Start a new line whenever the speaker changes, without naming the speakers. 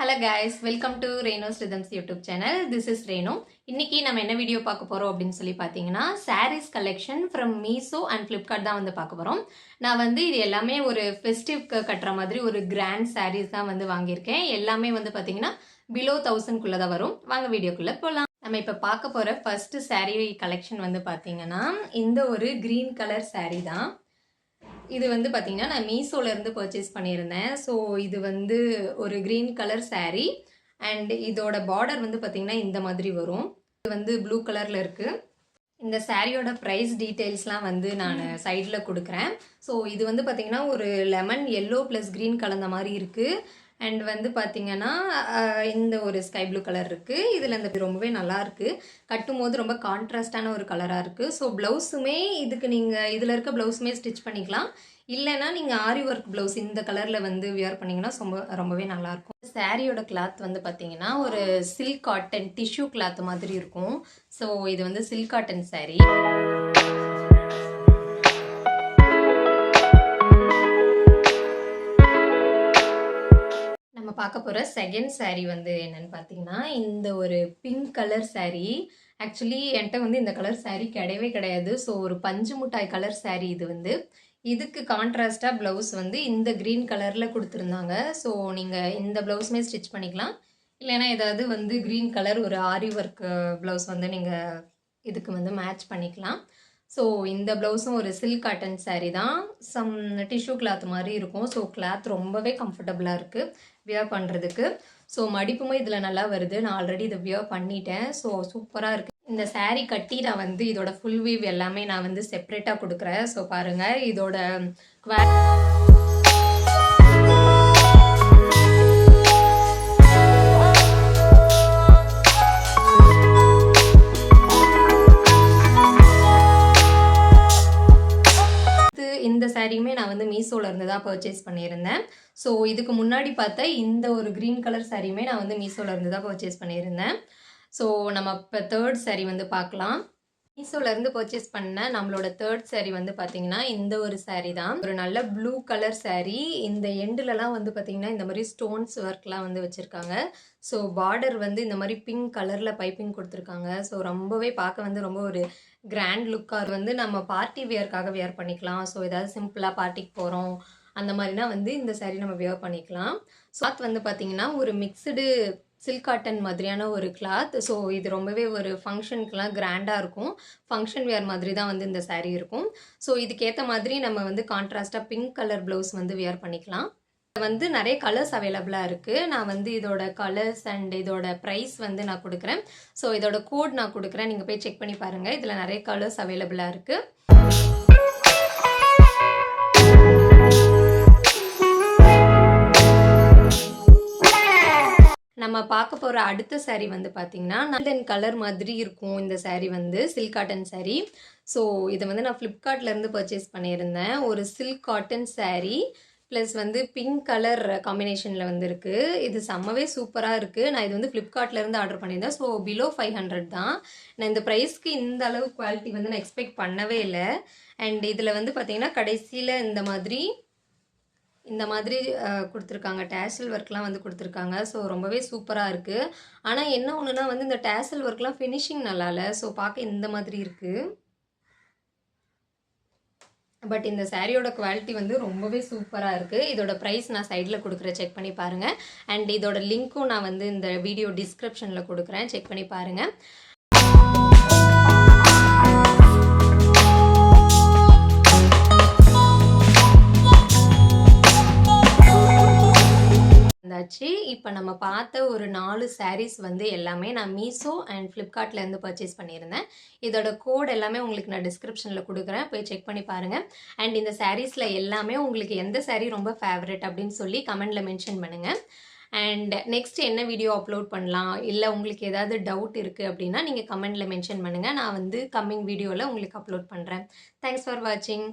Hello guys, welcome to Reno's Rhythms YouTube channel. This is Reno. இன்னைக்கு நம்ம என்ன video பார்க்க போறோம் அப்படின்னு சொல்லி பார்த்தீங்கன்னா sarees collection from Meesho and Flipkart தான் வந்து பார்க்க போறோம். நான் வந்து இது எல்லாமே ஒரு ஃபெஸ்டிவ்க்கு கட்டுற மாதிரி ஒரு கிராண்ட் sarees தான் வந்து வாங்கியிருக்கேன். எல்லாமே வந்து பார்த்தீங்கன்னா below 1000 குள்ள தான் வரும். வாங்க வீடியோக்குள்ள போலாம். நம்ம இப்போ பார்க்க போற ஃபர்ஸ்ட் saree collection வந்து பார்த்தீங்கன்னா இந்த ஒரு green color saree தான். இது வந்து பார்த்தீங்கன்னா நான் மீஷோலேருந்து பர்ச்சேஸ் பண்ணியிருந்தேன். ஸோ இது வந்து ஒரு க்ரீன் கலர் saree அண்ட் இதோட பார்டர் வந்து பார்த்தீங்கன்னா இந்த மாதிரி வரும். இது வந்து ப்ளூ கலரில் இருக்குது. இந்த சாரியோட ப்ரைஸ் டீட்டெயில்ஸ்லாம் வந்து நான் சைடில் கொடுக்குறேன். ஸோ இது வந்து பார்த்தீங்கன்னா ஒரு லெமன் எல்லோ ப்ளஸ் க்ரீன் கலந்த மாதிரி இருக்குது. அண்ட் வந்து பார்த்தீங்கன்னா இந்த ஒரு ஸ்கை ப்ளூ கலர் இருக்குது. இதில் இந்த ரொம்பவே நல்லாயிருக்கு. கட்டும் போது ரொம்ப கான்ட்ராஸ்டான ஒரு கலராக இருக்குது. ஸோ ப்ளவுஸுமே இதுக்கு நீங்கள் இதில் இருக்க ப்ளவுஸுமே ஸ்டிச் பண்ணிக்கலாம். இல்லைன்னா நீங்கள் ஆரி ஒர்க் ப்ளவுஸ் இந்த கலரில் வந்து வியர் பண்ணிங்கன்னா ரொம்பவே நல்லாயிருக்கும். சாரியோட கிளாத் வந்து பார்த்தீங்கன்னா ஒரு சில்க் காட்டன் டிஷ்யூ கிளாத் மாதிரி இருக்கும். ஸோ இது வந்து சில்க் காட்டன் சாரீ. நம்ம பார்க்க போகிற செகண்ட் சாரீ வந்து என்னன்னு பார்த்தீங்கன்னா இந்த ஒரு பிங்க் கலர் சாரீ. ஆக்சுவலி என்கிட்ட வந்து இந்த கலர் சாரீ கிடையவே கிடையாது. ஸோ ஒரு பஞ்சு முட்டாய் கலர் சாரீ இது வந்து. இதுக்கு கான்ட்ராஸ்டாக ப்ளவுஸ் வந்து இந்த க்ரீன் கலரில் கொடுத்துருந்தாங்க. ஸோ நீங்கள் இந்த ப்ளவுஸுமே ஸ்டிச் பண்ணிக்கலாம். இல்லைன்னா ஏதாவது வந்து க்ரீன் கலர் ஒரு ஆரி ஒர்க் ப்ளவுஸ் வந்து நீங்கள் இதுக்கு வந்து மேட்ச் பண்ணிக்கலாம். ஸோ இந்த ப்ளவுஸும் ஒரு சில்க் காட்டன் சாரீ தான். சம் டிஷ்யூ கிளாத் மாதிரி இருக்கும். ஸோ கிளாத் ரொம்பவே கம்ஃபர்டபுளாக இருக்குது வியர் பண்ணுறதுக்கு. ஸோ மடிப்புமே இதில் நல்லா வருது. நான் ஆல்ரெடி இதை வியர் பண்ணிட்டேன். ஸோ சூப்பராக இருக்குது. இந்த சாரீ கட்டி நான் வந்து இதோட ஃபுல் வீவ் எல்லாமே நான் வந்து செப்ரேட்டாக கொடுக்குறேன். ஸோ பாருங்கள் இதோட இந்த சாரியுமே நான் வந்து மீஷோலேருந்து தான் பர்ச்சேஸ் பண்ணியிருந்தேன். ஸோ இதுக்கு முன்னாடி பார்த்தா இந்த ஒரு க்ரீன் கலர் சாரியுமே நான் வந்து மீஷோலேருந்து தான் பர்ச்சேஸ் பண்ணியிருந்தேன். ஸோ நம்ம இப்போ தேர்ட் சாரீ வந்து பார்க்கலாம். மீஷோலேருந்து பர்ச்சேஸ் பண்ண நம்மளோட தேர்ட் சாரீ வந்து பார்த்தீங்கன்னா இந்த ஒரு சாரீ தான். ஒரு நல்ல ப்ளூ கலர் சாரீ. இந்த எண்டுலலாம் வந்து பார்த்தீங்கன்னா இந்த மாதிரி ஸ்டோன்ஸ் ஒர்க்லாம் வந்து வச்சுருக்காங்க. ஸோ பார்டர் வந்து இந்த மாதிரி பிங்க் கலரில் பைப்பிங் கொடுத்துருக்காங்க. ஸோ ரொம்பவே பார்க்க வந்து ரொம்ப ஒரு கிராண்ட் லுக்காக வந்து நம்ம பார்ட்டி வியர்க்காக வியர் பண்ணிக்கலாம். ஸோ ஏதாவது சிம்பிளாக பார்ட்டிக்கு போகிறோம் அந்த மாதிரினா வந்து இந்த சாரீ நம்ம வியர் பண்ணிக்கலாம். கிளாத் வந்து பார்த்தீங்கன்னா ஒரு மிக்சடு சில்க் காட்டன் மாதிரியான ஒரு கிளாத். ஸோ இது ரொம்பவே ஒரு ஃபங்க்ஷனுக்குலாம் கிராண்டாக இருக்கும். ஃபங்க்ஷன் வியர் மாதிரி தான் வந்து இந்த சாரீ இருக்கும். ஸோ இதுக்கேற்ற மாதிரி நம்ம வந்து கான்ட்ராஸ்டாக பிங்க் கலர் ப்ளவுஸ் வந்து வியர் பண்ணிக்கலாம். வந்து நிறைய கலர்ஸ் அவைலபிளாக இருக்குது. நான் வந்து இதோட கலர்ஸ் அண்ட் இதோட ப்ரைஸ் வந்து நான் கொடுக்குறேன். ஸோ இதோட கோட் நான் கொடுக்குறேன். நீங்கள் போய் செக் பண்ணி பாருங்கள். இதில் நிறைய கலர்ஸ் அவைலபிளாக இருக்குது. நம்ம பார்க்க போகிற அடுத்த சாரீ வந்து பார்த்தீங்கன்னா கோல்டன் கலர் மாதிரி இருக்கும். இந்த சாரீ வந்து சில்க் காட்டன் சாரீ. ஸோ இதை வந்து நான் ஃப்ளிப்கார்ட்லேருந்து பர்ச்சேஸ் பண்ணியிருந்தேன். ஒரு சில்க் காட்டன் சாரீ ப்ளஸ் வந்து பிங்க் கலர் காம்பினேஷனில் வந்து இருக்குது. இது செம்மவே சூப்பராக இருக்குது. நான் இது வந்து ஃப்ளிப்கார்ட்லேருந்து ஆர்டர் பண்ணியிருந்தேன். ஸோ பிலோ 500 தான். நான் இந்த ப்ரைஸ்க்கு இந்த அளவு குவாலிட்டி வந்து நான் எக்ஸ்பெக்ட் பண்ணவே இல்லை. அண்ட் இதில் வந்து பார்த்திங்கன்னா கடைசியில் இந்த மாதிரி கொடுத்துருக்காங்க. டேசல் ஒர்க்லாம் வந்து கொடுத்துருக்காங்க. ஸோ ரொம்பவே சூப்பராக இருக்குது. ஆனால் என்ன ஒன்றுனா வந்து இந்த டேசல் ஒர்க்லாம் ஃபினிஷிங் நல்லா இல்லை. ஸோ பார்க்க இந்த மாதிரி இருக்குது. பட் இந்த சாரியோட குவாலிட்டி வந்து ரொம்பவே சூப்பராக இருக்குது. இதோட ப்ரைஸ் நான் சைடில் கொடுக்குறேன், செக் பண்ணி பாருங்கள். அண்ட் இதோட லிங்க்கும் நான் வந்து இந்த வீடியோ டிஸ்கிரிப்ஷனில் கொடுக்குறேன், செக் பண்ணி பாருங்கள். இப்போ நம்ம பார்த்த ஒரு 4 சாரீஸ் வந்து எல்லாமே நான் மீஷோ அண்ட் ஃப்ளிப்கார்ட்லேருந்து பர்ச்சேஸ் பண்ணியிருந்தேன். இதோட கோட் எல்லாமே உங்களுக்கு நான் டிஸ்கிரிப்ஷனில் கொடுக்குறேன், போய் செக் பண்ணி பாருங்கள். அண்ட் இந்த சாரீஸில் எல்லாமே உங்களுக்கு எந்த சாரீ ரொம்ப ஃபேவரட் அப்படின்னு சொல்லி கமெண்டில் மென்ஷன் பண்ணுங்கள். அண்ட் நெக்ஸ்ட் என்ன வீடியோ அப்லோட் பண்ணலாம், இல்லை உங்களுக்கு ஏதாவது டவுட் இருக்குது அப்படின்னா நீங்கள் கமெண்டில் மென்ஷன் பண்ணுங்கள். நான் வந்து கம்மிங் வீடியோவில் உங்களுக்கு அப்லோட் பண்ணுறேன். தேங்க்ஸ் ஃபார் வாட்சிங்.